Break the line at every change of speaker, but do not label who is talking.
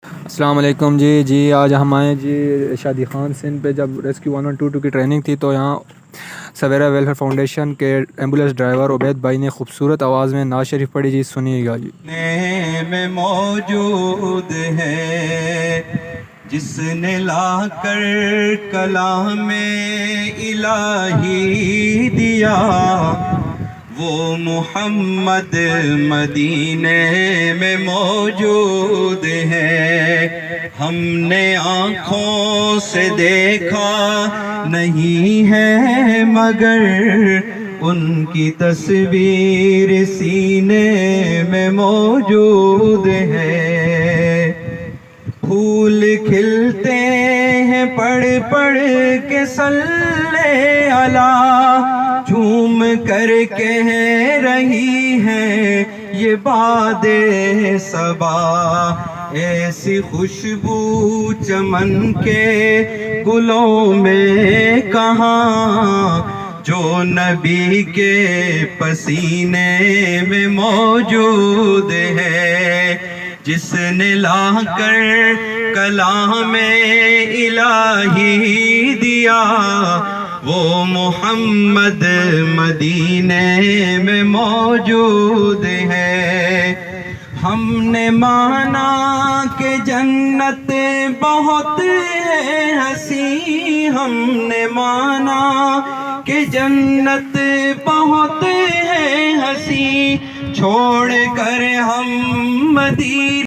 السلام علیکم جی آج ہم آئے جی شادی خان سندھ پہ. جب ریسکیو 112 کی ٹریننگ تھی تو یہاں سویرا ویلفیئر فاؤنڈیشن کے ایمبولینس ڈرائیور عبید بھائی نے خوبصورت آواز میں نعت شریف پڑھی جی. سنیے گا جی.
میں موجود ہے جس نے لا کر کلام الہی دیا، وہ محمد مدینے میں موجود ہے. ہم نے آنکھوں سے دیکھا نہیں ہے مگر ان کی تصویر سینے میں موجود ہے. پھول کھلتے ہیں پڑھ پڑھ کے صلی علی، جھوم کر کہہ رہی ہے یہ باد صبا. ایسی خوشبو چمن کے گلوں میں کہاں جو نبی کے پسینے میں موجود ہے. جس نے لا کر کلام الہی دیا، وہ محمد مدینے میں موجود ہے. ہم نے مانا کہ جنت بہت ہے ہنسی، ہم نے مانا کہ جنت بہت ہے ہنسی، چھوڑ کر ہم مدینے